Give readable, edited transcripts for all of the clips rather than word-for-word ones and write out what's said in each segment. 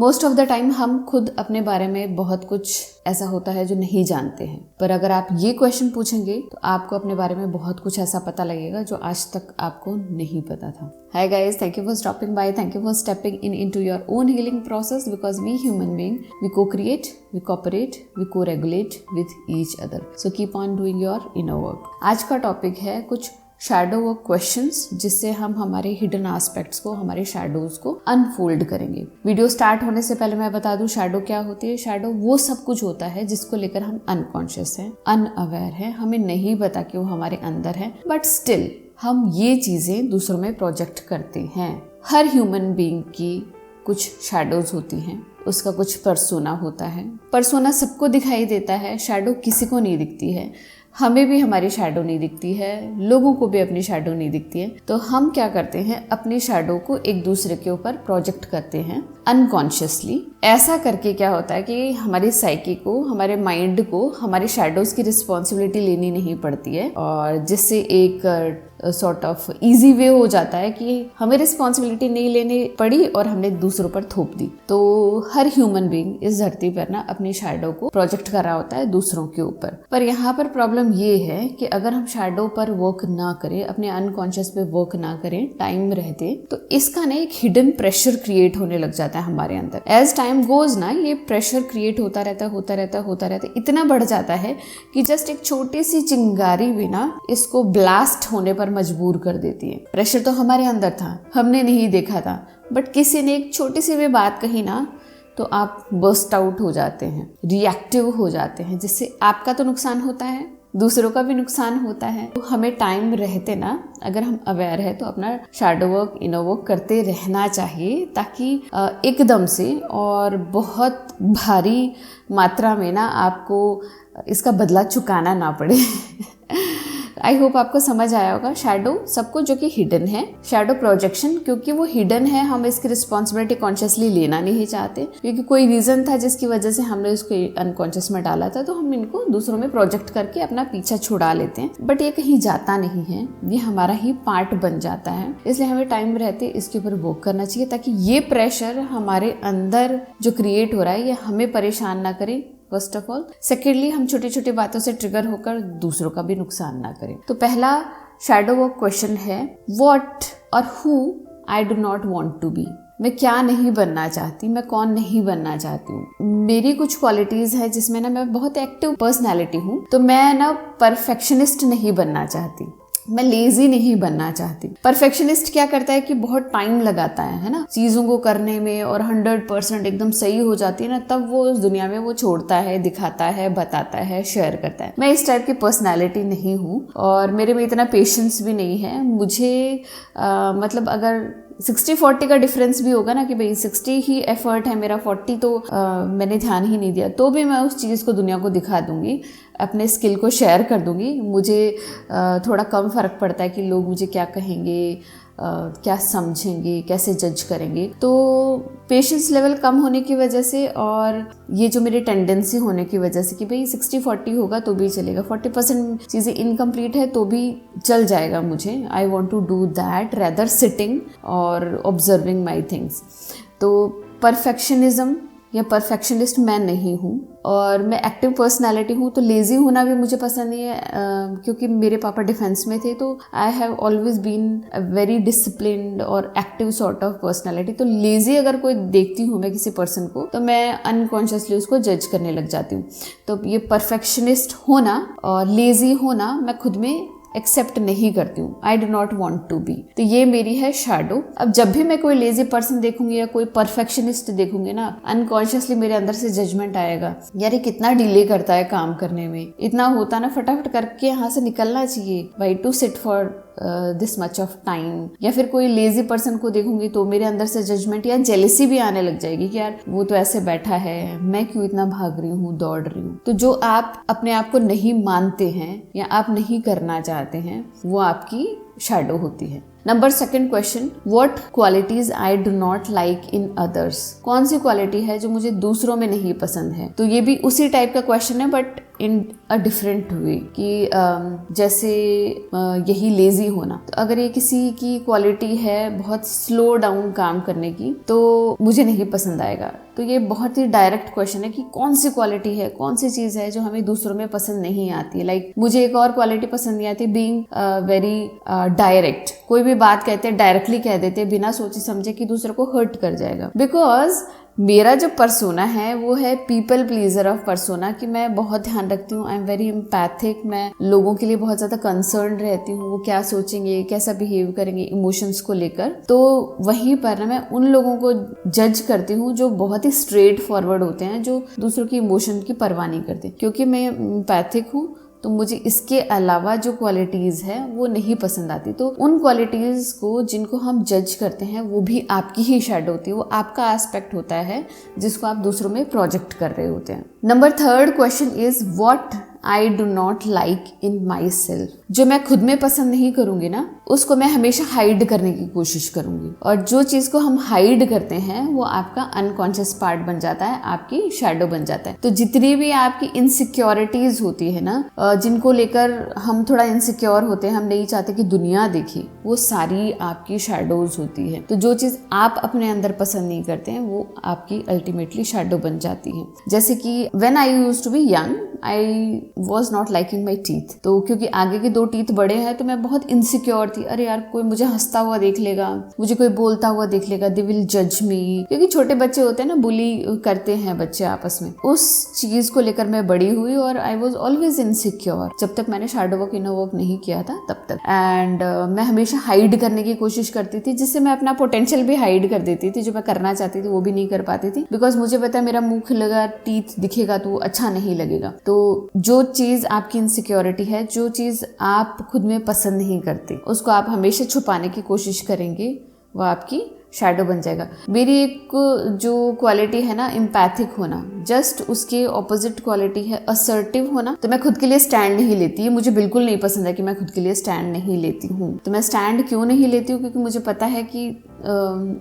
Most of the time हम खुद अपने बारे में बहुत कुछ ऐसा होता है जो नहीं जानते हैं, पर अगर आप ये क्वेश्चन पूछेंगे तो आपको अपने बारे में बहुत कुछ ऐसा पता लगेगा जो आज तक आपको नहीं पता था। Hi guys, thank you for stopping by. Thank you for stepping into your own healing process, because we human beings, we co-create, we cooperate, we co-regulate with each other. So keep on doing your inner work. आज का topic है कुछ shadow work questions, जिससे हम हमारे hidden aspects को, हमारे shadows को अनफोल्ड करेंगे। वीडियो स्टार्ट होने से पहले मैं बता दूं शैडो क्या होती है। शैडो वो सब कुछ होता है जिसको लेकर हम अनकॉन्शियस हैं, अनअवेयर हैं, हमें नहीं पता कि वो हमारे अंदर है, बट स्टिल हम ये चीजें दूसरों में प्रोजेक्ट करते हैं। हर ह्यूमन बीइंग की कुछ शैडोज होती हैं, उसका कुछ पर्सोना होता है। पर्सोना सबको दिखाई देता है, शैडो किसी को नहीं दिखती है। हमें भी हमारी शैडो नहीं दिखती है, लोगों को भी अपनी शैडो नहीं दिखती है। तो हम क्या करते हैं, अपनी शैडो को एक दूसरे के ऊपर प्रोजेक्ट करते हैं अनकॉन्शियसली। ऐसा करके क्या होता है कि हमारी साइकी को, हमारे माइंड को हमारी शैडोज की रिस्पॉन्सिबिलिटी लेनी नहीं पड़ती है, और जिससे एक सॉर्ट ऑफ इजी वे हो जाता है कि हमें रिस्पॉन्सिबिलिटी नहीं लेनी पड़ी और हमने दूसरों पर थोप दी। तो हर ह्यूमन बीइंग इस धरती पर ना अपनी शैडो को प्रोजेक्ट कर रहा होता है दूसरों के ऊपर। पर यहाँ पर प्रॉब्लम ये है कि अगर हम शैडो पर वर्क ना करें, अपने अनकॉन्शियस पे वर्क ना करें टाइम रहते, तो इसका ना एक हिडन प्रेशर क्रिएट होने लग जाता है हमारे अंदर। एज टाइम गोज ना ये प्रेशर क्रिएट होता रहता, इतना बढ़ जाता है कि जस्ट एक छोटी सी चिंगारी भी ना इसको ब्लास्ट होने पर मजबूर कर देती है। प्रेशर तो हमारे अंदर था, हमने नहीं देखा था, बट किसी ने एक छोटी सी भी बात कही ना तो आप बर्स्ट आउट हो जाते हैं, रिएक्टिव हो जाते हैं, जिससे आपका तो नुकसान होता है, दूसरों का भी नुकसान होता है। तो हमें टाइम रहते ना, अगर हम अवेयर है तो अपना शैडो वर्क, इनर वर्क करते रहना चाहिए, ताकि एकदम से और बहुत भारी मात्रा में ना आपको इसका बदला चुकाना ना पड़े। आई होप आपको समझ आया होगा। शैडो सबको जो कि हिडन है, शैडो प्रोजेक्शन क्योंकि वो हिडन है, हम इसकी रिस्पॉन्सिबिलिटी कॉन्शियसली लेना नहीं चाहते, क्योंकि कोई रीजन था जिसकी वजह से हमने उसको अनकॉन्शियस में डाला था, तो हम इनको दूसरों में प्रोजेक्ट करके अपना पीछा छुड़ा लेते हैं। बट ये कहीं जाता नहीं है, ये हमारा ही पार्ट बन जाता है। इसलिए हमें टाइम रहते इसके ऊपर वर्क करना चाहिए, ताकि ये प्रेशर हमारे अंदर जो क्रिएट हो रहा है ये हमें परेशान ना करे, फर्स्ट ऑफ ऑल। सेकेंडली, हम छोटी छोटी बातों से ट्रिगर होकर दूसरों का भी नुकसान ना करें। तो पहला शैडो वर्क क्वेश्चन है, व्हाट और who I do not want to be. मैं क्या नहीं बनना चाहती, मैं कौन नहीं बनना चाहती हूँ। मेरी कुछ क्वालिटीज है जिसमें ना मैं बहुत एक्टिव पर्सनैलिटी हूँ, तो मैं ना परफेक्शनिस्ट नहीं बनना चाहती, मैं लेजी नहीं बनना चाहती। परफेक्शनिस्ट क्या करता है कि बहुत टाइम लगाता है ना चीजों को करने में, और 100% एकदम सही हो जाती है ना, तब वो उस दुनिया में वो छोड़ता है, दिखाता है, बताता है, शेयर करता है। मैं इस टाइप की पर्सनालिटी नहीं हूँ, और मेरे में इतना पेशेंस भी नहीं है। मुझे मतलब अगर 60-40 का डिफरेंस भी होगा ना, कि भाई 60 ही एफर्ट है मेरा, 40 तो मैंने ध्यान ही नहीं दिया, तो भी मैं उस चीज़ को दुनिया को दिखा दूंगी, अपने स्किल को शेयर कर दूंगी। मुझे थोड़ा कम फ़र्क पड़ता है कि लोग मुझे क्या कहेंगे, क्या समझेंगे, कैसे जज करेंगे। तो पेशेंस लेवल कम होने की वजह से, और ये जो मेरी टेंडेंसी होने की वजह से कि भाई 60-40 होगा तो भी चलेगा, 40% चीज़ें इनकम्प्लीट है तो भी चल जाएगा मुझे। I want to do that rather sitting और ऑब्जर्विंग माई थिंग्स। तो परफेक्शनिज्म या परफेक्शनिस्ट मैं नहीं हूँ, और मैं एक्टिव पर्सनालिटी हूँ। तो लेज़ी होना भी मुझे पसंद नहीं है, क्योंकि मेरे पापा डिफेंस में थे, तो I have always been a very disciplined और एक्टिव सॉर्ट ऑफ पर्सनालिटी। तो लेज़ी अगर कोई देखती हूँ मैं किसी पर्सन को, तो मैं अनकॉन्शियसली उसको जज करने लग जाती हूँ। तो ये परफेक्शनिस्ट होना और लेज़ी होना मैं खुद में एक्सेप्ट नहीं करती हूँ। I do not want to be. तो ये मेरी है शैडो। अब जब भी मैं कोई लेजी पर्सन देखूंगी या कोई परफेक्शनिस्ट देखूंगी ना, अनकॉन्शियसली मेरे अंदर से जजमेंट आएगा, यार ये कितना डिले करता है काम करने में, इतना होता ना फटाफट करके यहाँ से निकलना चाहिए, why to sit for this much of time. या फिर कोई लेजी पर्सन को देखूंगी तो मेरे अंदर से जजमेंट या जेलसी भी आने लग जाएगी कि यार वो तो ऐसे बैठा है, मैं क्यों इतना भाग रही हूँ, दौड़ रही हूँ। तो जो आप अपने आप को नहीं मानते हैं या आप नहीं करना चाहते हैं, वो आपकी शैडो होती है। Number 2 question, what qualities I do not like in others. कौन सी क्वालिटी है जो मुझे दूसरों में नहीं पसंद है। तो ये भी उसी टाइप का क्वेश्चन है but in a different way कि जैसे यही लेजी होना, तो अगर ये किसी की क्वालिटी है बहुत स्लो डाउन काम करने की तो मुझे नहीं पसंद आएगा। तो ये बहुत ही डायरेक्ट क्वेश्चन है कि कौन सी क्वालिटी है, कौन सी चीज है जो हमें दूसरों में पसंद नहीं आती। लाइक मुझे एक और क्वालिटी पसंद नहीं आती, बीइंग वेरी डायरेक्ट। कोई भी बात कहते हैं डायरेक्टली कह देते हैं बिना सोचे समझे कि दूसरे को हर्ट कर जाएगा। बिकॉज मेरा जो पर्सोना है वो है पीपल प्लीजर ऑफ पर्सोना, कि मैं बहुत ध्यान रखती हूँ, आई एम वेरी एम्पैथिक, मैं लोगों के लिए बहुत ज़्यादा कंसर्न रहती हूँ, वो क्या सोचेंगे, कैसा बिहेव करेंगे इमोशंस को लेकर। तो वहीं पर ना मैं उन लोगों को जज करती हूँ जो बहुत ही स्ट्रेट फॉरवर्ड होते हैं, जो दूसरों की इमोशन की परवाह नहीं करते। क्योंकि मैं एम्पैथिक हूँ तो मुझे इसके अलावा जो क्वालिटीज़ है वो नहीं पसंद आती। तो उन क्वालिटीज़ को जिनको हम जज करते हैं वो भी आपकी ही शैडो होती है, वो आपका एस्पेक्ट होता है जिसको आप दूसरों में प्रोजेक्ट कर रहे होते हैं। Number 3 question is what I do not like in my self. जो मैं खुद में पसंद नहीं करूंगी ना उसको मैं हमेशा हाइड करने की कोशिश करूंगी, और जो चीज को हम हाइड करते हैं वो आपका अनकॉन्शियस पार्ट बन जाता है, आपकी शैडो बन जाता है। तो जितनी भी आपकी इनसिक्योरिटीज होती है ना, जिनको लेकर हम थोड़ा इनसिक्योर होते हैं, हम नहीं चाहते कि दुनिया देखे, वो सारी आपकी शैडोज होती है। तो जो चीज आप अपने अंदर पसंद नहीं करते हैं वो आपकी अल्टीमेटली शैडो बन जाती है। जैसे कि when I used to be young I was not liking my teeth. तो क्योंकि आगे के 2 टीथ बड़े हैं तो मैं बहुत इनसिक्योर थी, अरे यार कोई मुझे हंसता हुआ देख लेगा, मुझे कोई बोलता हुआ देख लेगा, दे विल जज मी। क्योंकि छोटे बच्चे होते हैं ना, बुली करते हैं बच्चे आपस में, उस चीज को लेकर मैं बड़ी हुई और आई वॉज ऑलवेज इनसिक्योर जब तक मैंने शैडो वर्क इनर वर्क नहीं किया था तब तक। एंड मैं हमेशा हाइड करने की कोशिश करती थी, जिससे मैं अपना पोटेंशियल भी हाइड कर देती थी, जो मैं करना चाहती थी वो भी नहीं कर पाती थी। बिकॉज मुझे पता है मेरा मुंह खुलेगा, टीथ दिखेगा तो अच्छा नहीं लगेगा। तो जो चीज आपकी इनसिक्योरिटी है, जो चीज आप खुद में पसंद नहीं करते, उसको आप हमेशा छुपाने की कोशिश करेंगे, वो आपकी शैडो बन जाएगा। मेरी एक जो क्वालिटी है ना एम्पैथिक होना, जस्ट उसके ऑपोजिट क्वालिटी है असर्टिव होना। तो मैं खुद के लिए स्टैंड नहीं लेती, मुझे बिल्कुल नहीं पसंद है कि मैं खुद के लिए स्टैंड नहीं लेती हूँ। तो मैं स्टैंड क्यों नहीं लेती हूँ? क्योंकि मुझे पता है कि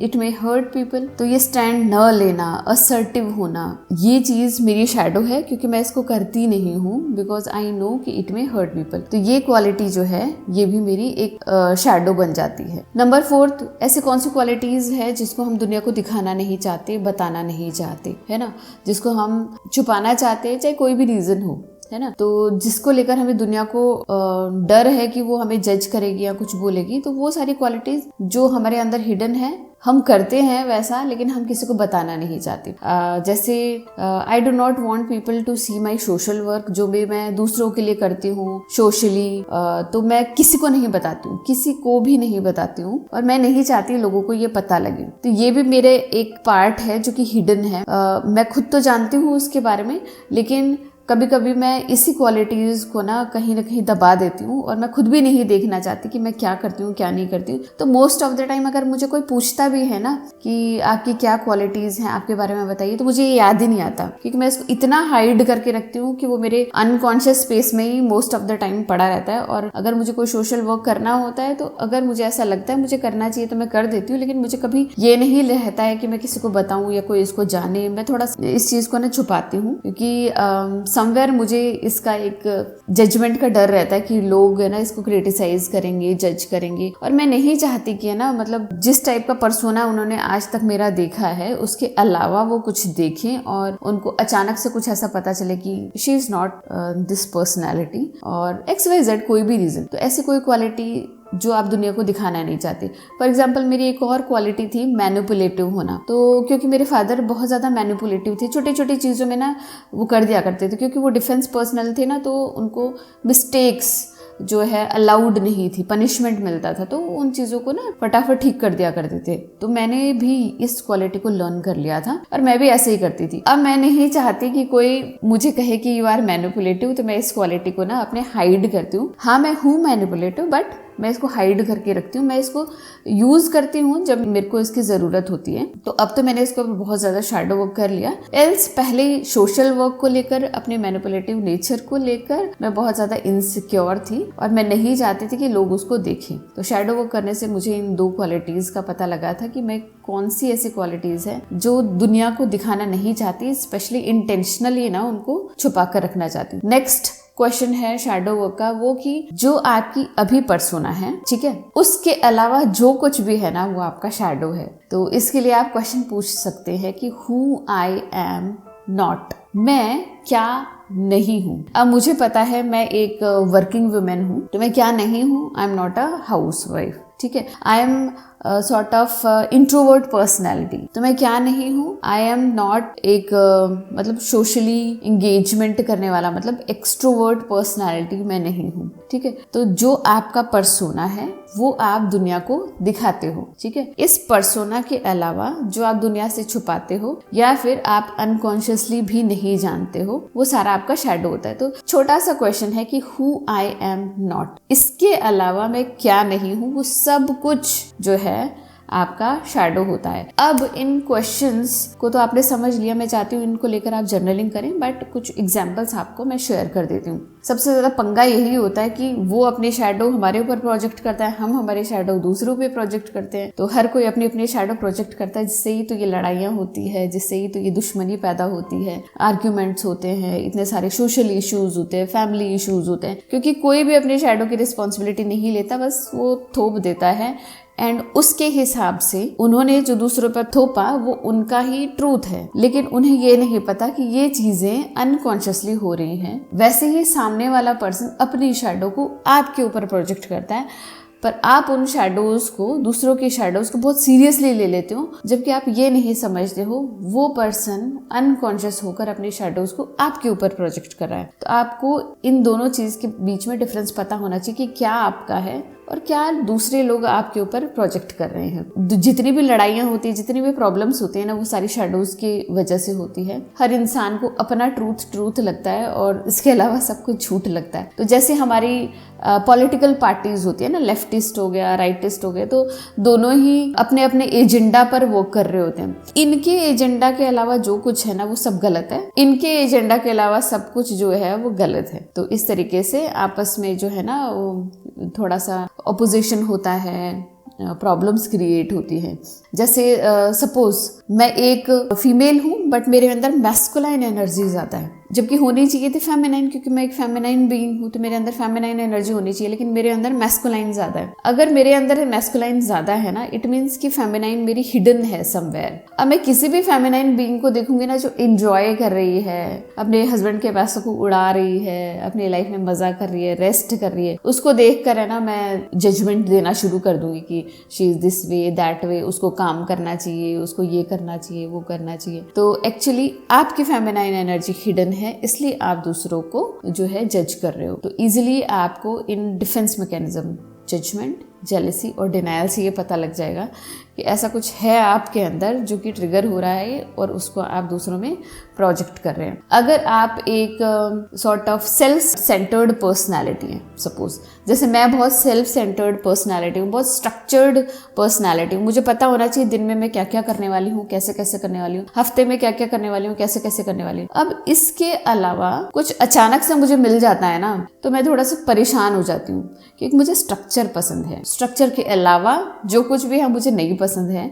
इट मे हर्ट पीपल। तो ये स्टैंड न लेना, असर्टिव होना, ये चीज मेरी शैडो है, क्योंकि मैं इसको करती नहीं हूँ बिकॉज आई नो कि इट मे हर्ट पीपल। तो ये क्वालिटी जो है ये भी मेरी एक शैडो बन जाती है। नंबर 4, ऐसी कौन सी क्वालिटीज है जिसको हम दुनिया को दिखाना नहीं चाहते, बताना नहीं चाहते, है ना, जिसको हम छुपाना चाहते हैं, चाहे कोई भी रीजन हो, है ना। तो जिसको लेकर हमें दुनिया को डर है कि वो हमें जज करेगी या कुछ बोलेगी, तो वो सारी क्वालिटीज जो हमारे अंदर हिडन है, हम करते हैं वैसा, लेकिन हम किसी को बताना नहीं चाहते। जैसे I do not want people to see my social work, जो भी मैं दूसरों के लिए करती हूँ सोशली, तो मैं किसी को नहीं बताती हूँ, किसी को भी नहीं बताती हूँ, और मैं नहीं चाहती लोगों को ये पता लगे। तो ये भी मेरे एक पार्ट है जो कि हिडन है। मैं खुद तो जानती हूँ उसके बारे में, लेकिन कभी कभी मैं इसी क्वालिटीज को ना कहीं दबा देती हूँ, और मैं खुद भी नहीं देखना चाहती कि मैं क्या करती हूँ क्या नहीं करती हूँ। तो मोस्ट ऑफ द टाइम अगर मुझे कोई पूछता भी है ना कि आपकी क्या क्वालिटीज हैं, आपके बारे में बताइए, तो मुझे ये याद ही नहीं आता, क्योंकि मैं इसको इतना हाइड करके रखती हूँ कि वो मेरे अनकॉन्शियस स्पेस में ही मोस्ट ऑफ द टाइम पड़ा रहता है। और अगर मुझे कोई सोशल वर्क करना होता है, तो अगर मुझे ऐसा लगता है मुझे करना चाहिए तो मैं कर देती हूँ, लेकिन मुझे कभी ये नहीं रहता है कि मैं किसी को बताऊँ या कोई इसको जाने। मैं थोड़ा इस चीज को ना छुपाती हूँ, क्योंकि समवेयर मुझे इसका एक जजमेंट का डर रहता है कि लोग है ना इसको क्रिटिसाइज करेंगे, जज करेंगे, और मैं नहीं चाहती कि है ना, मतलब जिस टाइप का पर्सोना उन्होंने आज तक मेरा देखा है उसके अलावा वो कुछ देखें और उनको अचानक से कुछ ऐसा पता चले कि she is not this personality और XYZ कोई भी रीजन। तो ऐसी कोई क्वालिटी जो आप दुनिया को दिखाना नहीं चाहते। फॉर एग्जाम्पल मेरी एक और क्वालिटी थी मैनिपुलेटिव होना। तो क्योंकि मेरे फादर बहुत ज़्यादा मैनिपुलेटिव थे, छोटी छोटी चीज़ों में ना वो कर दिया करते थे, क्योंकि वो डिफेंस पर्सनल थे ना, तो उनको मिस्टेक्स जो है अलाउड नहीं थी, पनिशमेंट मिलता था, तो उन चीज़ों को ना फटाफट ठीक कर दिया करते थे। तो मैंने भी इस क्वालिटी को लर्न कर लिया था और मैं भी ऐसे ही करती थी। अब मैं नहीं चाहती कि कोई मुझे कहे कि यू आर मैनिपुलेटिव, तो मैं इस क्वालिटी को ना अपने हाइड करती हूँ। हाँ, मैं हूँ मैनिपुलेटिव, बट मैं इसको हाइड करके रखती हूँ, मैं इसको यूज करती हूँ जब मेरे को इसकी जरूरत होती है। तो अब तो मैंने इसको बहुत ज्यादा शैडो वर्क कर लिया। एल्स पहले सोशल वर्क को लेकर, अपने मैनिपुलेटिव नेचर को लेकर मैं बहुत ज्यादा इनसिक्योर थी और मैं नहीं चाहती थी कि लोग उसको देखें। तो शैडो वर्क करने से मुझे इन 2 क्वालिटीज का पता लगा था कि मैं कौन सी ऐसी क्वालिटीज है जो दुनिया को दिखाना नहीं चाहती, स्पेशली इंटेंशनली ना उनको छुपा कर रखना चाहती हूँ। नेक्स्ट क्वेश्चन है शैडो वर्क का, वो कि जो आपकी अभी पर्सोना है, ठीक है, उसके अलावा जो कुछ भी है ना वो आपका शैडो है। तो इसके लिए आप क्वेश्चन पूछ सकते हैं कि हु आई एम नॉट, मैं क्या नहीं हूँ। अब मुझे पता है मैं एक वर्किंग वुमेन हूँ, तो मैं क्या नहीं हूँ, I am not a house wife, ठीक है। I am sort of introvert personality, तो मैं क्या नहीं हूँ, आई एम नॉट एक मतलब सोशली इंगेजमेंट करने वाला, मतलब एक्सट्रोवर्ट पर्सनैलिटी मैं नहीं हूँ, ठीक है। तो जो आपका पर्सोना है वो आप दुनिया को दिखाते हो, ठीक है। इस पर्सोना के अलावा जो आप दुनिया से छुपाते हो या फिर आप अनकॉन्शियसली भी नहीं जानते हो, वो सारा आपका शैडो होता है। तो छोटा सा क्वेश्चन है कि हु आई एम नॉट, इसके अलावा मैं क्या नहीं हूँ, वो सब कुछ जो है आपका शैडो होता है। अब इन क्वेश्चंस को तो आपने समझ लिया, मैं चाहती हूँ इनको लेकर आप जर्नलिंग करें, बट कुछ एग्जांपल्स आपको मैं शेयर कर देती हूँ। सबसे ज़्यादा पंगा यही होता है कि वो अपने शैडो हमारे ऊपर प्रोजेक्ट करता है, हम हमारे शैडो दूसरों पे प्रोजेक्ट करते हैं। तो हर कोई अपने अपने शैडो प्रोजेक्ट करता है, जिससे ही तो ये लड़ाइयाँ होती है, जिससे ही तो ये दुश्मनी पैदा होती है, आर्ग्यूमेंट्स होते हैं, इतने सारे सोशल इश्यूज होते हैं, फैमिली इश्यूज होते हैं, क्योंकि कोई भी अपने शैडो की रिस्पॉन्सिबिलिटी नहीं लेता, बस वो थोप देता है एंड उसके हिसाब से उन्होंने जो दूसरों पर थोपा वो उनका ही ट्रूथ है, लेकिन उन्हें ये नहीं पता कि ये चीजें अनकॉन्शियसली हो रही हैं। वैसे ही सामने वाला पर्सन अपनी शैडो को आपके ऊपर प्रोजेक्ट करता है, पर आप उन शैडोज को, दूसरों के शैडोज को बहुत सीरियसली ले लेते हो, जबकि आप ये नहीं समझते हो वो पर्सन अनकॉन्शियस होकर अपने शैडोज को आपके ऊपर प्रोजेक्ट कर रहा है। तो आपको इन दोनों चीज के बीच में डिफरेंस पता होना चाहिए कि क्या आपका है और क्या दूसरे लोग आपके ऊपर प्रोजेक्ट कर रहे हैं। जितनी भी लड़ाइयाँ होती है, जितनी भी प्रॉब्लम्स होती है ना, वो सारी शैडोज की वजह से होती है। हर इंसान को अपना ट्रूथ लगता है और इसके अलावा सब कुछ झूठ लगता है। तो जैसे हमारी पॉलिटिकल पार्टीज होती है ना, लेफ्टिस्ट हो गया, राइटिस्ट हो गया, तो दोनों ही अपने अपने एजेंडा पर वर्क कर रहे होते हैं। इनके एजेंडा के अलावा जो कुछ है ना वो सब गलत है, इनके एजेंडा के अलावा सब कुछ जो है वो गलत है। तो इस तरीके से आपस में जो है ना वो थोड़ा सा ऑपोजिशन होता है, प्रॉब्लम्स क्रिएट होती है। जैसे सपोज मैं एक फीमेल हूँ बट मेरे अंदर मैस्कुलाइन एनर्जी ज़्यादा है, जबकि होनी चाहिए थी फेमिनाइन, क्योंकि मैं एक फेमिनाइन बीइंग हूँ, तो मेरे अंदर फेमिनाइन एनर्जी होनी चाहिए, लेकिन मेरे अंदर मैस्कुलाइन ज़्यादा है। अगर मेरे अंदर मैस्कुलाइन ज़्यादा है ना, इट मीन्स कि फेमिनाइन मेरी हिडन है समवेयर। अब मैं किसी भी फेमिनाइन बीइंग को देखूंगी ना जो इंजॉय कर रही है, अपने हस्बैंड के पैसों को उड़ा रही है, अपनी लाइफ में मजा कर रही है, रेस्ट कर रही है, उसको देख कर है ना मैं जजमेंट देना शुरू कर दूंगी कि she is this way that way, उसको काम करना चाहिए, उसको ये करना चाहिए, वो करना चाहिए। तो एक्चुअली आपकी फेमिनाइन एनर्जी हिडन है, इसलिए आप दूसरों को जो है जज कर रहे हो। तो इजीली आपको in defence mechanism, judgement, jealousy और डिनायल से ये पता लग जाएगा कि ऐसा कुछ है आपके अंदर जो कि ट्रिगर हो रहा है और उसको आप दूसरों में प्रोजेक्ट कर रहे हैं। अगर आप एक sort of self centred personality है, सपोज जैसे मैं बहुत सेल्फ सेंटर्ड पर्सनालिटी हूँ, बहुत स्ट्रक्चर्ड पर्सनालिटी हूँ, मुझे पता होना चाहिए दिन में मैं क्या क्या करने वाली हूँ, कैसे कैसे करने वाली हूँ, हफ्ते में क्या क्या करने वाली हूँ, कैसे कैसे करने वाली हूँ। अब इसके अलावा कुछ अचानक से मुझे मिल जाता है ना, तो मैं थोड़ा सा परेशान हो जाती हूँ, क्योंकि मुझे स्ट्रक्चर पसंद है। स्ट्रक्चर के अलावा जो कुछ भी है मुझे नहीं पसंद है,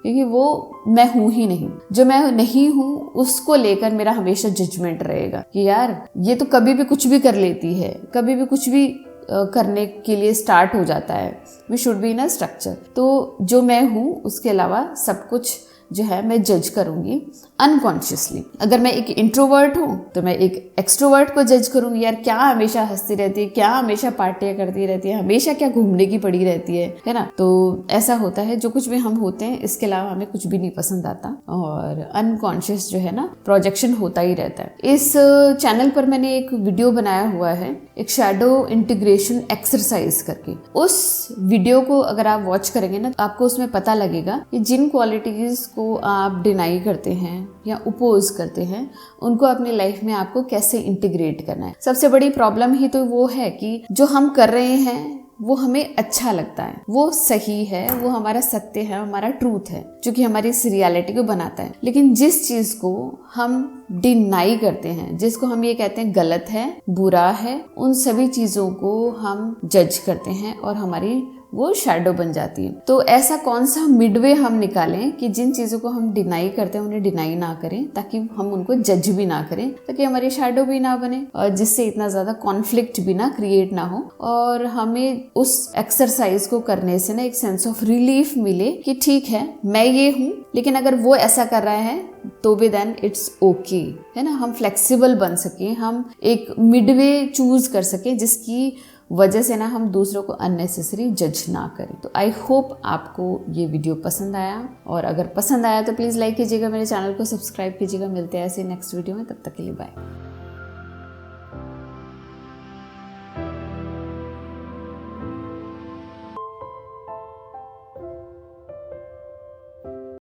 क्योंकि वो मैं हूं ही नहीं। जो मैं नहीं हूं उसको लेकर मेरा हमेशा जजमेंट रहेगा कि यार ये तो कभी भी कुछ भी कर लेती है, कभी भी कुछ भी करने के लिए स्टार्ट हो जाता है। We should be in a structure. तो जो मैं हूं उसके अलावा सब कुछ जो है मैं जज करूंगी अनकॉन्शियसली। अगर मैं एक इंट्रोवर्ट हूँ तो मैं एक एक्सट्रोवर्ट को जज करूंगी, यार क्या हमेशा हंसती रहती है, क्या हमेशा पार्टियां करती रहती है, हमेशा क्या घूमने की पड़ी रहती है ना। तो ऐसा होता है, जो कुछ भी हम होते हैं इसके अलावा हमें कुछ भी नहीं पसंद आता और अनकॉन्शियस जो है ना प्रोजेक्शन होता ही रहता है। इस चैनल पर मैंने एक वीडियो बनाया हुआ है, एक शैडो इंटीग्रेशन एक्सरसाइज करके। उस वीडियो को अगर आप वॉच करेंगे ना तो आपको उसमें पता लगेगा कि जिन क्वालिटीज को आप डिनाई करते हैं या अपोज करते हैं उनको अपनी लाइफ में आपको कैसे इंटीग्रेट करना है। सबसे बड़ी प्रॉब्लम ही तो वो है कि जो हम कर रहे हैं वो हमें अच्छा लगता है, वो सही है, वो हमारा सत्य है, हमारा ट्रूथ है, जो कि हमारी इस रियलिटी को बनाता है। लेकिन जिस चीज को हम डिनाई करते हैं, जिसको हम ये कहते हैं गलत है, बुरा है, उन सभी चीजों को हम जज करते हैं और हमारी वो शैडो बन जाती है। तो ऐसा कौन सा मिडवे हम निकालें कि जिन चीज़ों को हम डिनाई करते हैं उन्हें डिनाई ना करें, ताकि हम उनको जज भी ना करें, ताकि हमारी शैडो भी ना बने और जिससे इतना ज़्यादा कॉन्फ्लिक्ट भी ना क्रिएट ना हो, और हमें उस एक्सरसाइज को करने से ना एक सेंस ऑफ रिलीफ मिले कि ठीक है मैं ये हूँ, लेकिन अगर वो ऐसा कर रहा है तो भी देन इट्स ओके, है ना। हम फ्लेक्सिबल बन सके, हम एक मिडवे चूज कर सके जिसकी वजह से ना हम दूसरों को अननेसेसरी जज ना करें। तो आई होप आपको ये वीडियो पसंद आया, और अगर पसंद आया तो प्लीज़ लाइक कीजिएगा, मेरे चैनल को सब्सक्राइब कीजिएगा। मिलते हैं ऐसे नेक्स्ट वीडियो में, तब तक के लिए बाय।